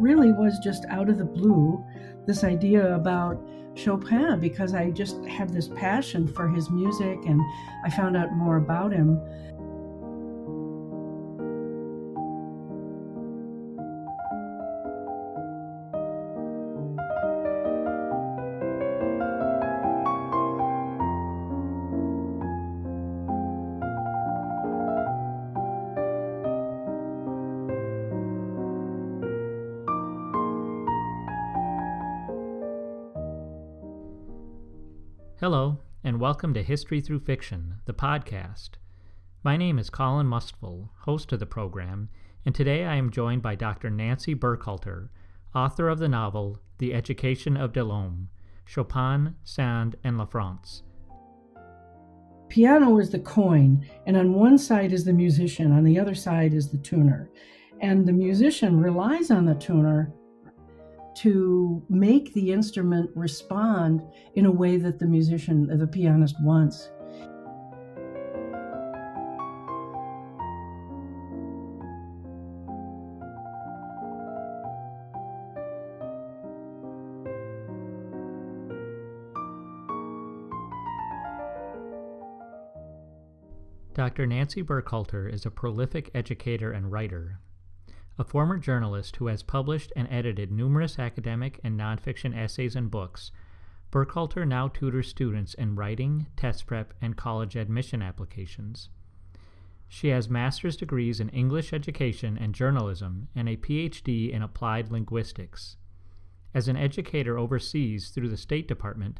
really was just out of the blue, this idea about Chopin, because I just have this passion for his music and I found out more about him. Hello, and welcome to History Through Fiction, the podcast. My name is Colin Mustful, host of the program, and today I am joined by Dr. Nancy Burkhalter, author of the novel The Education of Delhomme, Chopin, Sand, and La France. Piano is the coin, and on one side is the musician, on the other side is the tuner. And the musician relies on the tuner to make the instrument respond in a way that the pianist wants. Dr. Nancy Burkhalter is a prolific educator and writer. A former journalist who has published and edited numerous academic and nonfiction essays and books, Burkhalter now tutors students in writing, test prep, and college admission applications. She has master's degrees in English education and journalism and a PhD in applied linguistics. As an educator overseas through the State Department,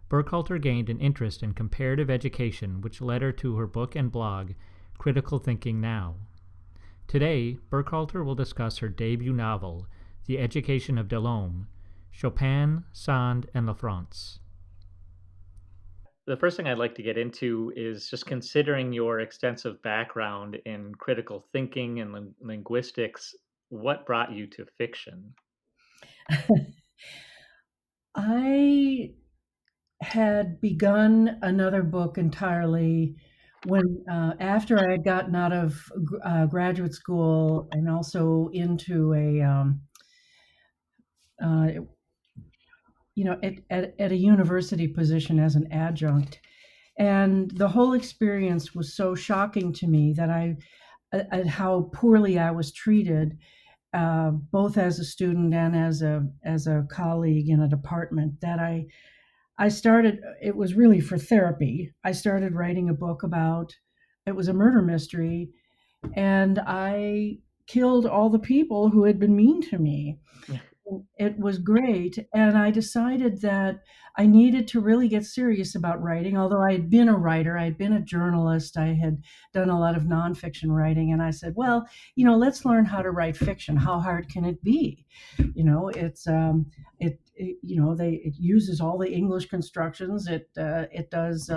Burkhalter gained an interest in comparative education, which led her to her book and blog, Critical Thinking Now. Today, Burkhalter will discuss her debut novel, The Education of Delhomme, Chopin, Sand, and La France. The first thing I'd like to get into is just considering your extensive background in critical thinking and linguistics. What brought you to fiction? I had begun another book entirely when after I had gotten out of graduate school and also into at a university position as an adjunct, and the whole experience was so shocking to me that at how poorly I was treated, both as a student and as a colleague in a department, that I started, it was really for therapy. I started writing a book about, it was a murder mystery, and I killed all the people who had been mean to me. It was great. And I decided that I needed to really get serious about writing. Although I had been a writer, I had been a journalist, I had done a lot of nonfiction writing. And I said, well, let's learn how to write fiction. How hard can it be? It uses all the English constructions. It does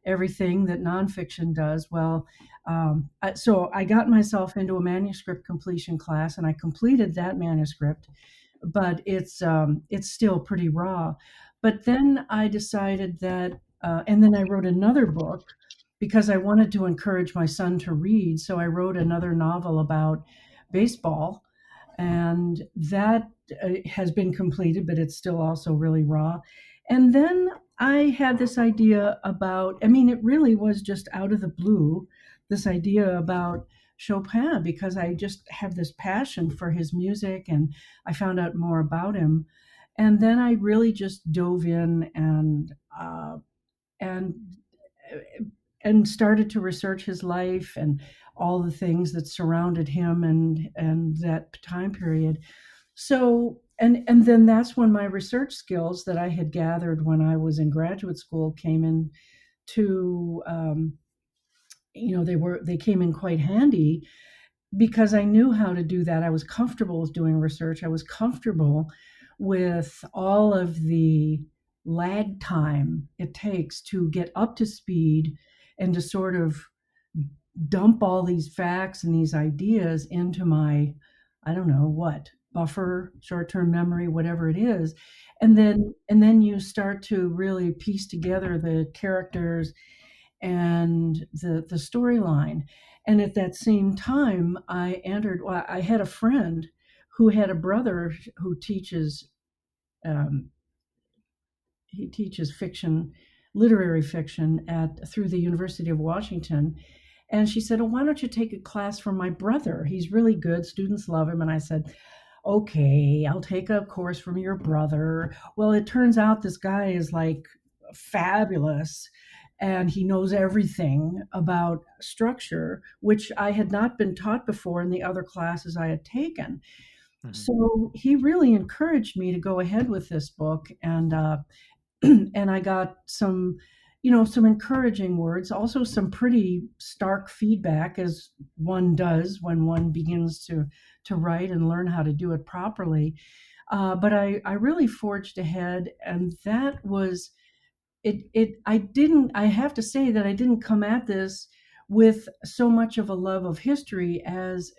everything that nonfiction does. Well, so I got myself into a manuscript completion class, and I completed that manuscript, but it's still pretty raw. But then I decided that, and then I wrote another book because I wanted to encourage my son to read. So I wrote another novel about baseball, and that has been completed, but it's still also really raw. And then I had this idea about, it really was just out of the blue, this idea about Chopin, because I just have this passion for his music and I found out more about him. And then I really just dove in and started to research his life and all the things that surrounded him and that time period. So, and then that's when my research skills that I had gathered when I was in graduate school came in to, they came in quite handy because I knew how to do that. I was comfortable with doing research. I was comfortable with all of the lag time it takes to get up to speed and to sort of dump all these facts and these ideas into my, I don't know what, buffer, short-term memory, whatever it is. And then you start to really piece together the characters and the storyline. And at that same time, I had a friend who had a brother who um, teaches fiction, literary fiction at through the University of Washington. And she said, "Oh, why don't you take a class from my brother? He's really good. Students love him." And I said, "Okay, I'll take a course from your brother." Well, it turns out this guy is like fabulous, and he knows everything about structure, which I had not been taught before in the other classes I had taken. Mhm. So he really encouraged me to go ahead with this book, and I got some, some encouraging words, also some pretty stark feedback, as one does when one begins to write and learn how to do it properly. But I really forged ahead, and that was it. I didn't. I have to say that I didn't come at this with so much of a love of history as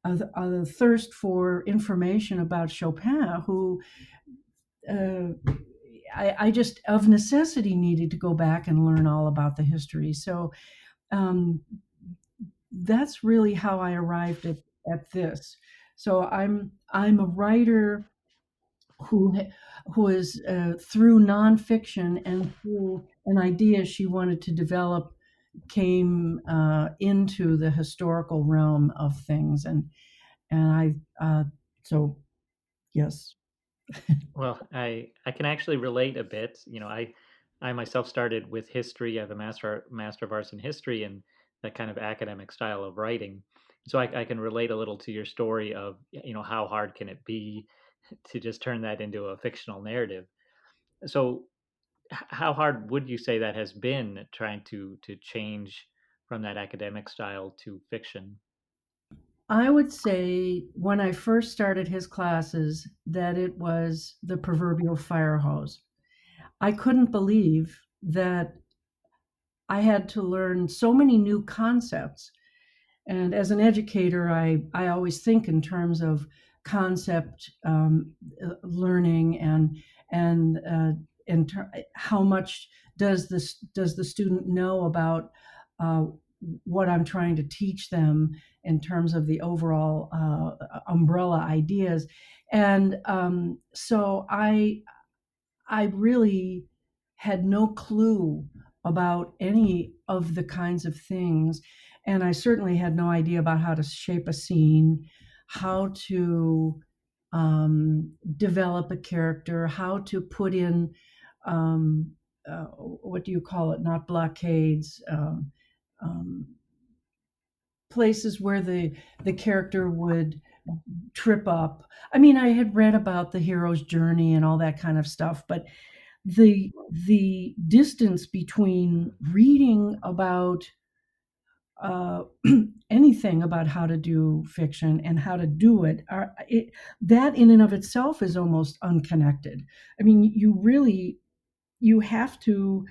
a thirst for information about Chopin, who uh, I just of necessity needed to go back and learn all about the history. So um, that's really how I arrived at this. So I'm a writer who who is through nonfiction and through an idea she wanted to develop came into the historical realm of things, and so yes. Well, I can actually relate a bit. I myself started with history. I have a master of arts in history and that kind of academic style of writing. So I can relate a little to your story of how hard can it be to just turn that into a fictional narrative. So how hard would you say that has been trying to change from that academic style to fiction? I would say when I first started his classes that it was the proverbial fire hose. I couldn't believe that I had to learn so many new concepts. And as an educator, I always think in terms of concept learning and how much does the student know about uh, what I'm trying to teach them in terms of the overall umbrella ideas. And so I really had no clue about any of the kinds of things. And I certainly had no idea about how to shape a scene, how to develop a character, how to put in, what do you call it? Not blockades, um, places where the character would trip up. I mean, I had read about the hero's journey and all that kind of stuff, but the distance between reading about uh, anything about how to do fiction and how to do that in and of itself is almost unconnected. I mean, you have to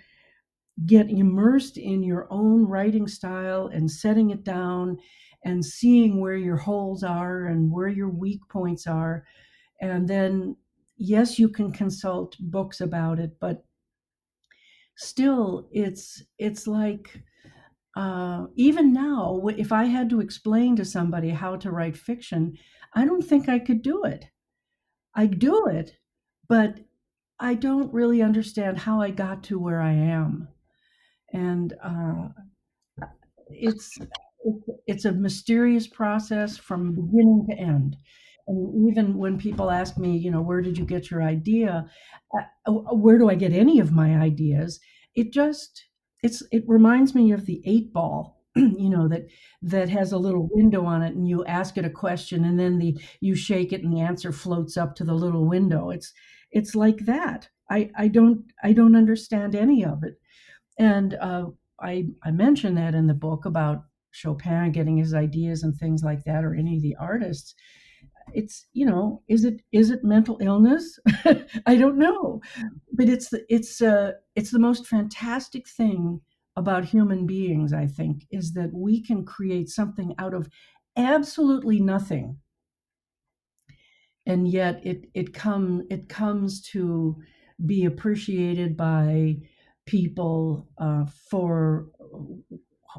get immersed in your own writing style and setting it down and seeing where your holes are and where your weak points are, and then yes, you can consult books about it, but still it's like even now if I had to explain to somebody how to write fiction, I don't think I could do it. I do it, but I don't really understand how I got to where I am. And it's it's a mysterious process from beginning to end. And even when people ask me, where did you get your idea? Where do I get any of my ideas? It just it reminds me of the 8 ball, that has a little window on it, and you ask it a question, and then the you shake it, and the answer floats up to the little window. It's like that. I don't understand any of it. And I mention that in the book about Chopin getting his ideas and things like that, or any of the artists. It's is it mental illness? I don't know, but it's the most fantastic thing about human beings. I think is that we can create something out of absolutely nothing, and yet it comes to be appreciated by people for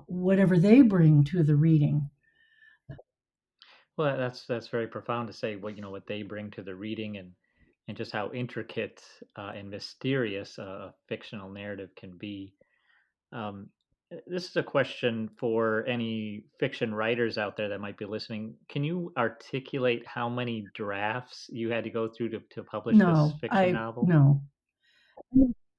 whatever they bring to the reading. Well, that's very profound to say what what they bring to the reading, and just how intricate and mysterious a fictional narrative can be. Um, this is a question for any fiction writers out there that might be listening. Can you articulate how many drafts you had to go through to publish this No, fiction I novel? no.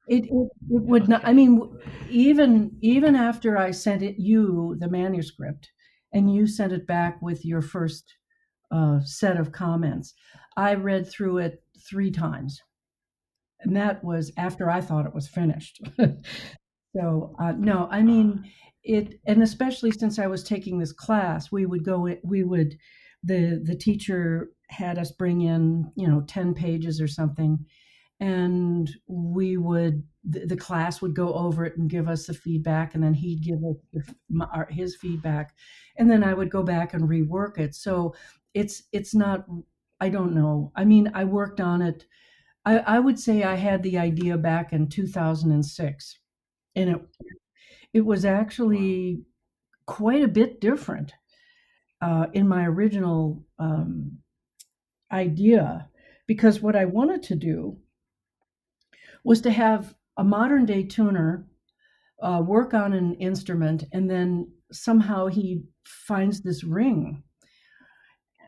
It would not. I Okay. mean, even after I sent it you the manuscript, and you sent it back with your first set of comments, I read through it 3 times, and that was after I thought it was finished. So no, I Uh, mean it, and especially since I was taking this class, we would the teacher had us bring in 10 pages or something, and the class would go over it and give us the feedback, and then he'd give us his feedback, and then I would go back and rework it. So it's not, I don't know, I mean, I worked on it. I would say I had the idea back in 2006, and it was wow. actually quite a bit different in my original idea, because what I wanted to do was to have a modern day tuner work on an instrument, and then somehow he finds this ring.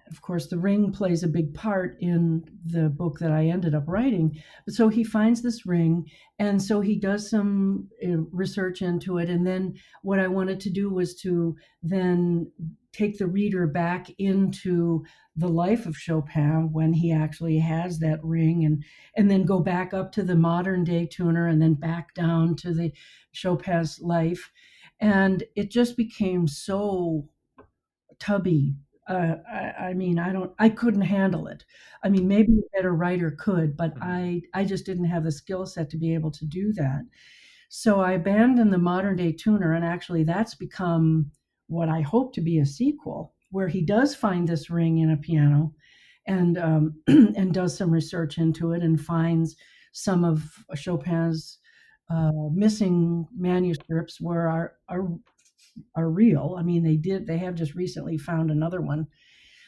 Of course, the ring plays a big part in the book that I ended up writing. But so he finds this ring, and so he does some research into it. And then what I wanted to do was to then take the reader back into the life of Chopin when he actually has that ring, and then go back up to the modern day tuner, and then back down to the Chopin's life. And it just became so tubby. I mean, I couldn't handle it. I mean, maybe a better writer could, but Mhm. I just didn't have the skill set to be able to do that. So I abandoned the modern day tuner, and actually, that's become what I hope to be a sequel, where he does find this ring in a piano, and and does some research into it, and finds some of Chopin's missing manuscripts where are real. I mean, they have just recently found another one.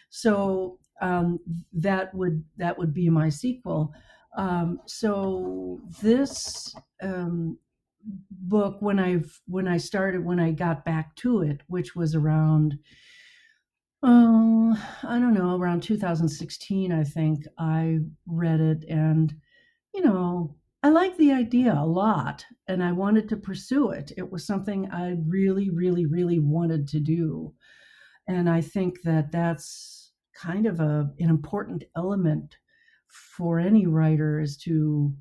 So that would be my sequel. So this book, when I started, when I got back to it, which was around, I don't know, around 2016, I think I read it, and I liked the idea a lot, and I wanted to pursue it. It was something I really, really, really wanted to do. And I think that that's kind of an important element for any writer, is to,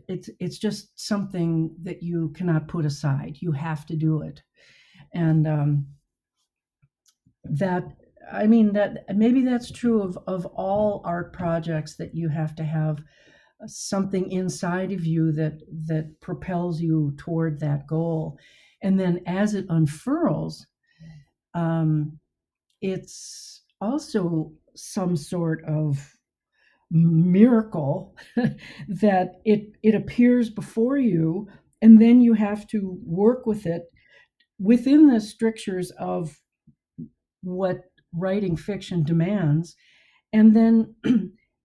it's just something that you cannot put aside. You have to do it. And that, I mean, that maybe that's true of all art projects, that you have to have something inside of you that propels you toward that goal. And then as it unfurls, um, it's also some sort of miracle that it appears before you, and then you have to work with it within the strictures of what writing fiction demands. And then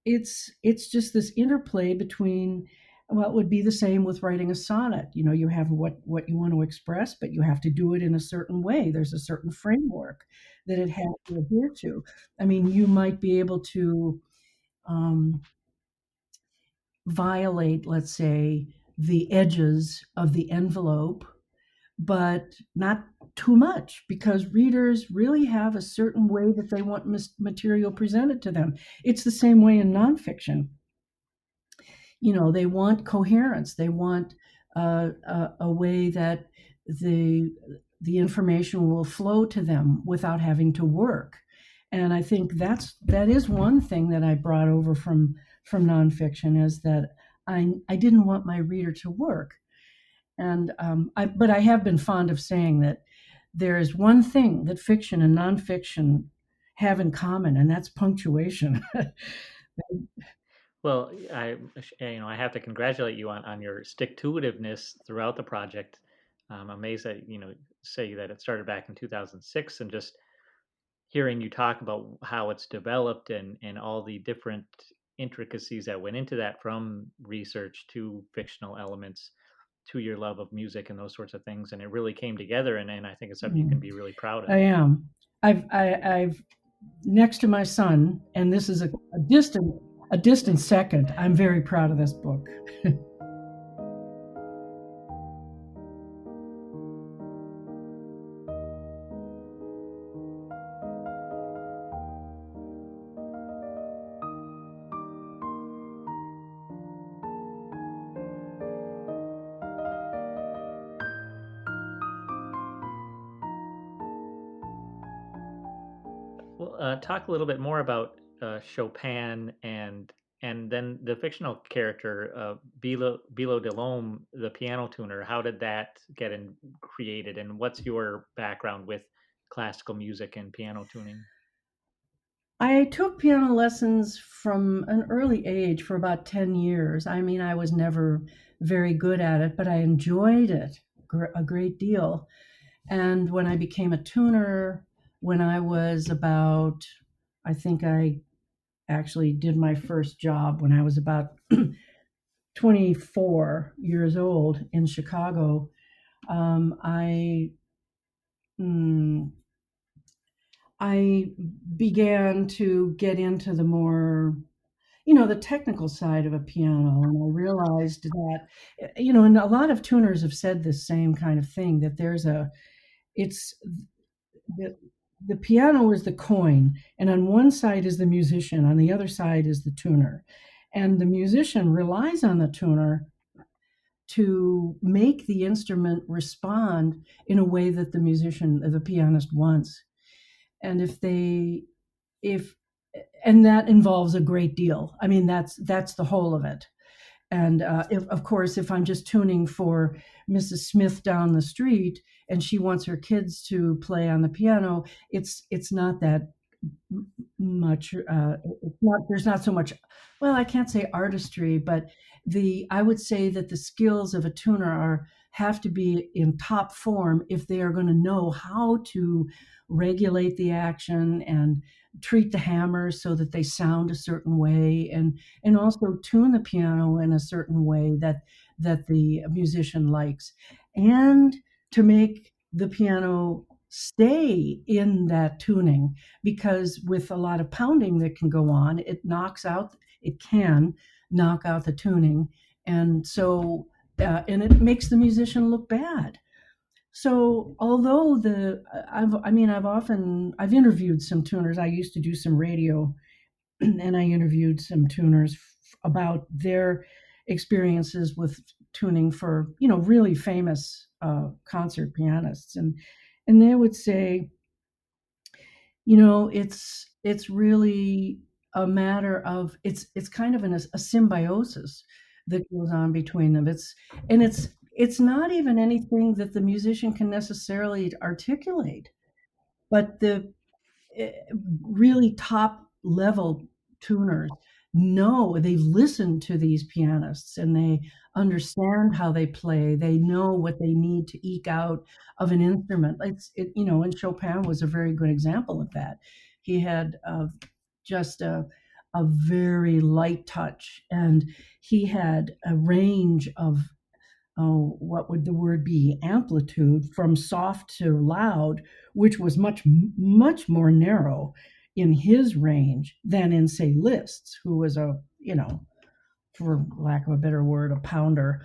it's just this interplay between, well, it would be the same with writing a sonnet. You have what you want to express, but you have to do it in a certain way. There's a certain framework that it has to adhere to. I mean, you might be able to um, violate, let's say, the edges of the envelope, but not too much, because readers really have a certain way that they want material presented to them. It's the same way in nonfiction. They want coherence. They want a way that the the information will flow to them without having to work. And I think that is one thing that I brought over from nonfiction, is that I didn't want my reader to work. And but I have been fond of saying that there is one thing that fiction and nonfiction have in common, and that's punctuation. Well, I have to congratulate you on your stick-to-itiveness throughout the project. I'm amazed that say that it started back in 2006, and just hearing you talk about how it's developed and all the different intricacies that went into that, from research to fictional elements to your love of music and those sorts of things, and it really came together, and I think it's something you can Mm, be really proud I of. am. I've next to my son, and this is a distant second. I'm very proud of this book. Well, talk a little bit more about Chopin and then the fictional character, Bilo Delhomme, the piano tuner. How did that created, and what's your background with classical music and piano tuning? I took piano lessons from an early age for about 10 years. I mean, I was never very good at it, but I enjoyed it a great deal. And when I became a tuner, when I was about, I think I actually did my first job when I was about 24 years old in Chicago. I mm, I began to get into the more, the technical side of a piano, and I realized that, and a lot of tuners have said this same kind of thing, that it's the the piano is the coin, and on one side is the musician, on the other side is the tuner, and the musician relies on the tuner to make the instrument respond in a way that the pianist wants. And if and that involves a great deal. I mean, that's the whole of it. And if, of course, if I'm just tuning for Mrs. Smith down the street and she wants her kids to play on the piano, it's not that much. It's not, there's not so much. Well, I can't say artistry, but the I would say that the skills of a tuner are have to be in top form if they are going to know how to regulate the action and treat the hammers so that they sound a certain way, and also tune the piano in a certain way that the musician likes, and to make the piano stay in that tuning, because with a lot of pounding that can go on, it can knock out the tuning, and so and it makes the musician look bad. So although I've interviewed some tuners. I used to do some radio, and I interviewed some tuners about their experiences with tuning for, really famous concert pianists, and they would say, it's really a matter of, it's kind of a symbiosis that goes on between them. It's not even anything that the musician can necessarily articulate, but the eh, really top level tuners know, they've listened to these pianists and they understand how they play. They know what they need to eke out of an instrument. And Chopin was a very good example of that. He had just a very light touch, and he had a range of, oh, what would the word be? Amplitude from soft to loud, which was much more narrow in his range than in, say, Liszt's, who was for lack of a better word, a pounder.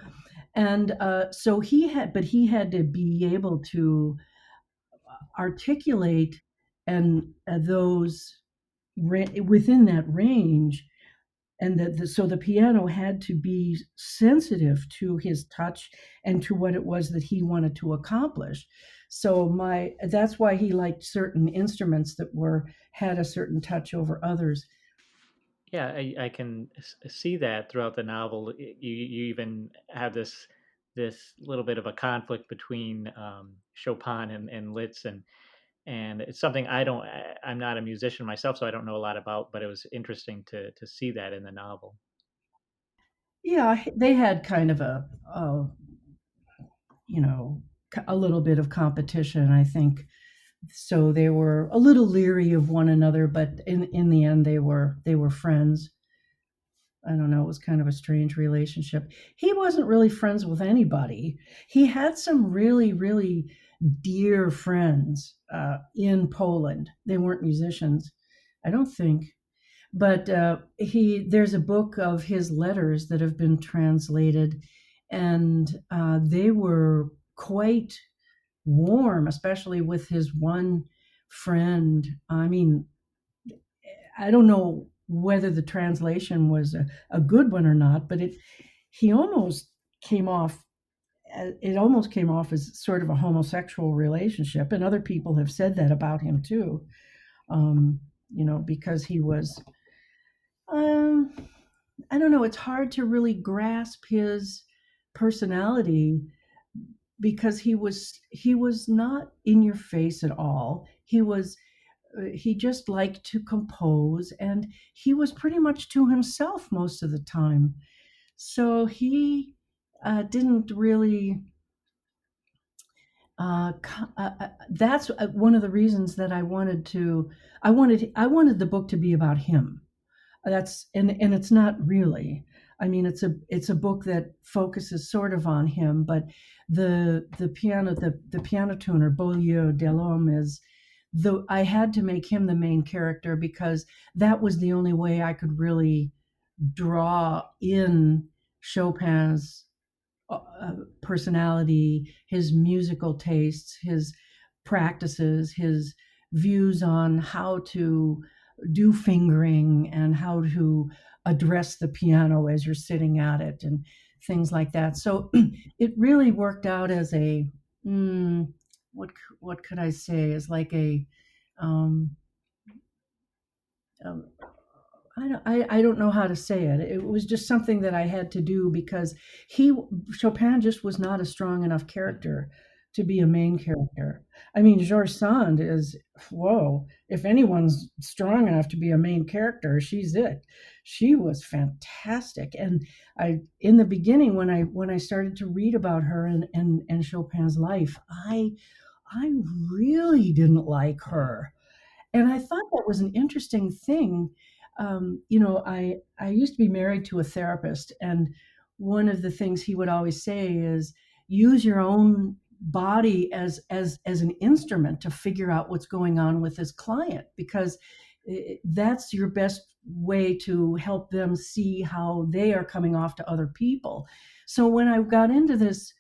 And so he had to be able to articulate and those within that range, and so the piano had to be sensitive to his touch and to what it was that he wanted to accomplish. So my that's why he liked certain instruments that were had a certain touch over others. Yeah, I can see that throughout the novel. You even have this little bit of a conflict between Chopin and Liszt, and it's something I'm not a musician myself, so I don't know a lot about, but it was interesting to see that in the novel. Yeah, they had kind of you know a little bit of competition, I think, So they were a little leery of one another, but in the end, they were friends. I don't know. It was kind of a strange relationship. He wasn't really friends with anybody. He had some really, really dear friends in Poland. They weren't musicians, I don't think. But he there's a book of his letters that have been translated, and they were quite warm, especially with his one friend. I mean, I don't know whether the translation was a good one or not, but he almost came off. It almost came off as sort of a homosexual relationship, and other people have said that about him too. Because he was, um, I don't know. It's hard to really grasp his personality because he was not in your face at all. He just liked to compose, and he was pretty much to himself most of the time. So he didn't really. That's one of the reasons that I wanted the book to be about him. That's and it's not really. I mean, it's a book that focuses sort of on him, but the piano tuner Beaulieu Delhomme is the I had to make him the main character because that was the only way I could really draw in Chopin's personality, his musical tastes, his practices, his views on how to do fingering and how to address the piano as you're sitting at it and things like that. So it really worked out as a mm, what what could I say? Is like um, a I don't know how to say it. It was just something that I had to do because he Chopin just was not a strong enough character to be a main character. I mean, Georges Sand is whoa. If anyone's strong enough to be a main character, she's it. She was fantastic, and I in the beginning when I started to read about her and Chopin's life, I really didn't like her, and I thought that was an interesting thing. I used to be married to a therapist, and one of the things he would always say is use your own body as an instrument to figure out what's going on with his client because that's your best way to help them see how they are coming off to other people. So when I got into this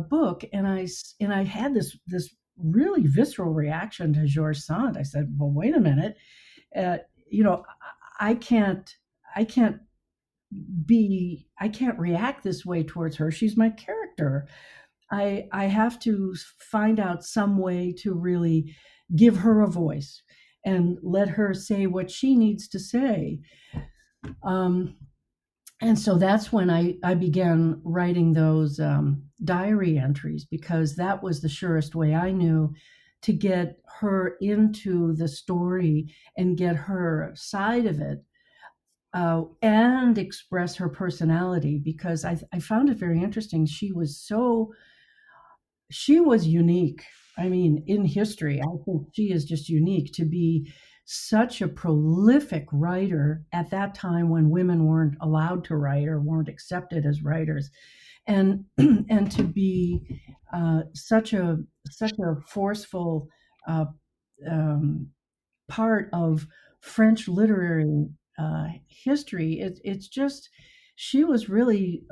book, and I had this really visceral reaction to Georges Sand. I said, "Well, wait a minute. Uh, you know, I can't, I can't I can't react this way towards her. She's my character. I have to find out some way to really give her a voice and let her say what she needs to say." Um, and so that's when I began writing those diary entries because that was the surest way I knew to get her into the story and get her side of it and express her personality because I found it very interesting. She was unique. I mean, in history, I think she is just unique to be such a prolific writer at that time when women weren't allowed to write or weren't accepted as writers, and and to be such a forceful uh, um, part of French literary history. It's just she was really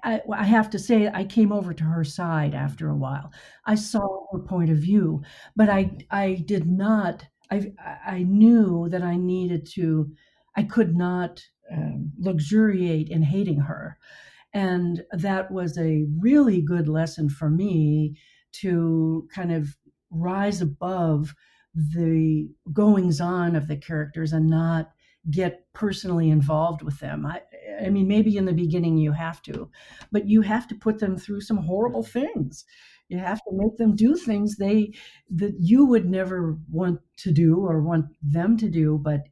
I have to say I came over to her side after a while. I saw her point of view, but I did not. I knew that I needed to. I could not luxuriate in hating her, and that was a really good lesson for me to kind of rise above the goings on of the characters and not get personally involved with them. I mean, maybe in the beginning you have to, but you have to put them through some horrible things. You have to make them do things that you would never want to do or want them to do. But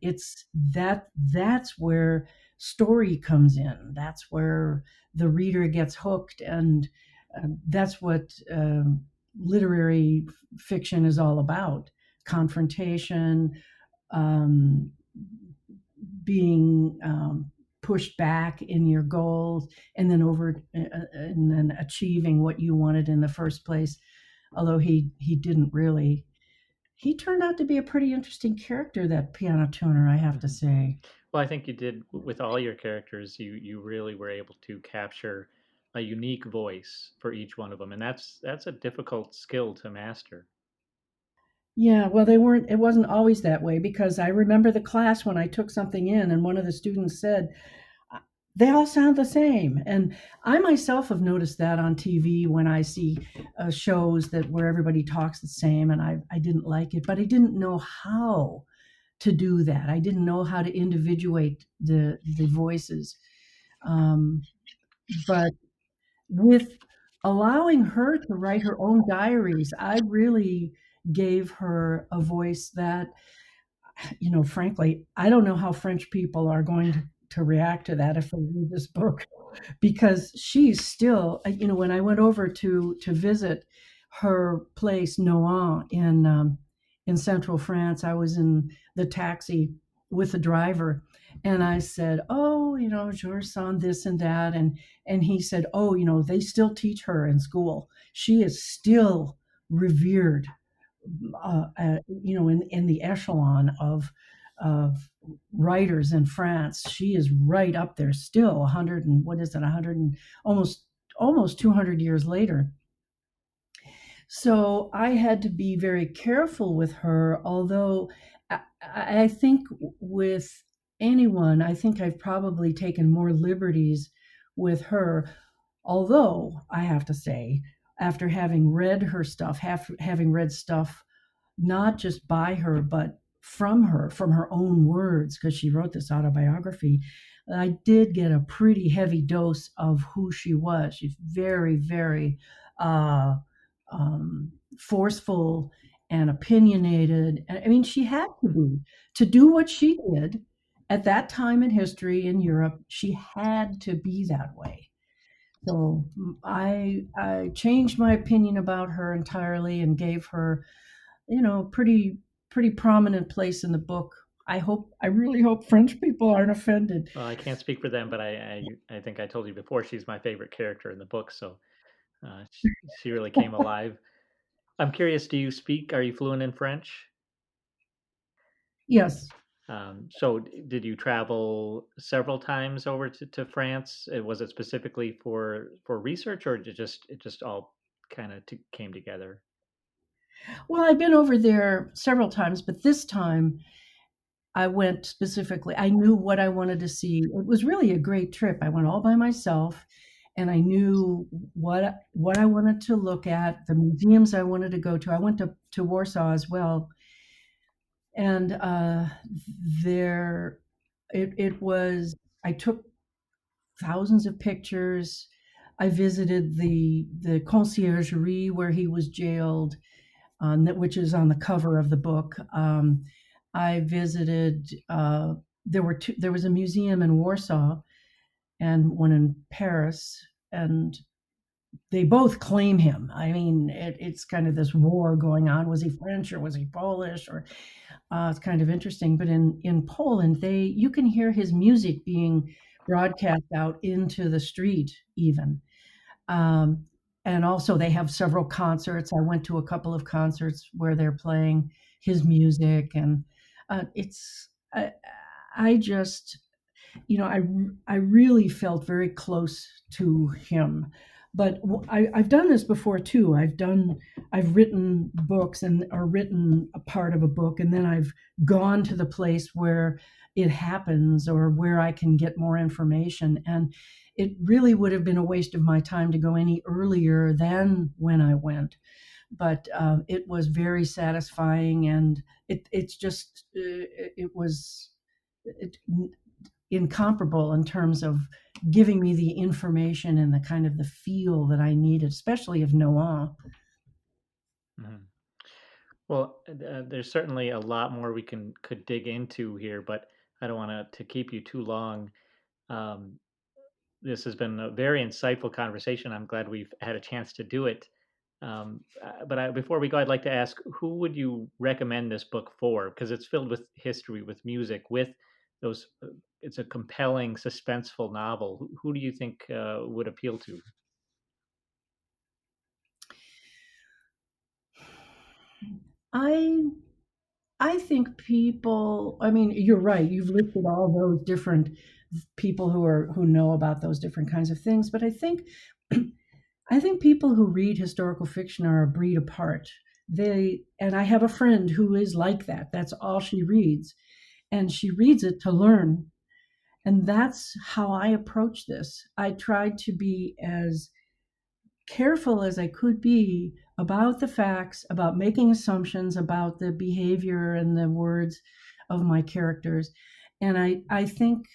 that's where story comes in. That's where the reader gets hooked, and that's what literary fiction is all about: confrontation, um, being pushed back in your goals, and then and then achieving what you wanted in the first place. Although he didn't really. He turned out to be a pretty interesting character, that piano tuner, I have to Mhm. say. Well, I think you did with all your characters. You really were able to capture a unique voice for each one of them, and that's a difficult skill to master. Yeah, well, they weren't. It wasn't always that way, because I remember the class when I took something in, and one of the students said, "Uh, they all sound the same." And I myself have noticed that on TV when I see shows that where everybody talks the same, and I didn't like it, but I didn't know how to do that. I didn't know how to individuate the voices. Um, but with allowing her to write her own diaries, I really gave her a voice that, frankly, I don't know how French people are going to react to that if they read this book, because she's still, when I went over to visit her place, Nohant, in central France, I was in the taxi with the driver, and I said, "Oh, Georges Sand this and that," and he said, "Oh, they still teach her in school. She is still revered, in the echelon of writers in France. She is right up there still, 100 and what is it, 100 and almost 200 years later." So I had to be very careful with her, although I think with anyone, I think I've probably taken more liberties with her. Although I have to say, after having read her stuff, having read stuff not just by her, but from her own words, because she wrote this autobiography, I did get a pretty heavy dose of who she was. She's very, very uh, forceful and opinionated. I mean, she had to be to do what she did at that time in history in Europe. She had to be that way. So I changed my opinion about her entirely and gave her, pretty prominent place in the book. I really hope French people aren't offended. Well, I can't speak for them, but I think I told you before she's my favorite character in the book. So she really came alive. I'm curious. Do you speak? Are you fluent in French? Yes. So did you travel several times over to France? Was it specifically for research, or it just all kind of came together? Well, I've been over there several times, but this time I went specifically. I knew what I wanted to see. It was really a great trip. I went all by myself, and I knew what I wanted to look at, the museums I wanted to go to. I went to Warsaw as well, and there it was. I took thousands of pictures. I visited the conciergerie where he was jailed, which is on the cover of the book. I visited. There was a museum in Warsaw and one in Paris, and they both claim him. I mean, it's kind of this war going on. Was he French or was he Polish? Or it's kind of interesting. But in Poland, you can hear his music being broadcast out into the street, even. Um, and also, they have several concerts. I went to a couple of concerts where they're playing his music, and it's I just, I really felt very close to him. But I've done this before too. I've written books and or written a part of a book, and then I've gone to the place where it happens or where I can get more information. And it really would have been a waste of my time to go any earlier than when I went. But it was very satisfying, and it's just it was it, incomparable in terms of giving me the information and the kind of the feel that I needed, especially of Noah. Mhm. Well, there's certainly a lot more we could dig into here, but I don't want to keep you too long. Um, this has been a very insightful conversation. I'm glad we've had a chance to do it. Before we go, I'd like to ask, who would you recommend this book for? Because it's filled with history, with music, with those. It's a compelling, suspenseful novel. Who do you think would appeal to? I I think people, I mean, you're right. You've listed all those different people who know about those different kinds of things, but I think I think people who read historical fiction are a breed apart. And I have a friend who is like that. That's all she reads, and she reads it to learn. And that's how I approach this. I tried to be as careful as I could be about the facts, about making assumptions about the behavior and the words of my characters. And I think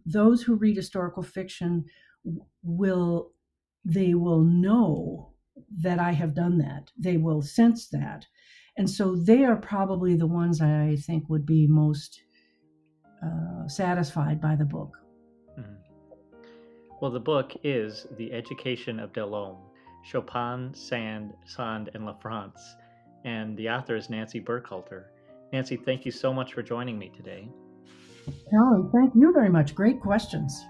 those who read historical fiction will they will know that I have done that. They will sense that. And so they are probably the ones I think would be most satisfied by the book. Mhm. Well, the book is The Education of Delhomme, Chopin, Sand, and La France, and the author is Nancy Burkhalter. Nancy, thank you so much for joining me today. Alan, thank you very much. Great questions.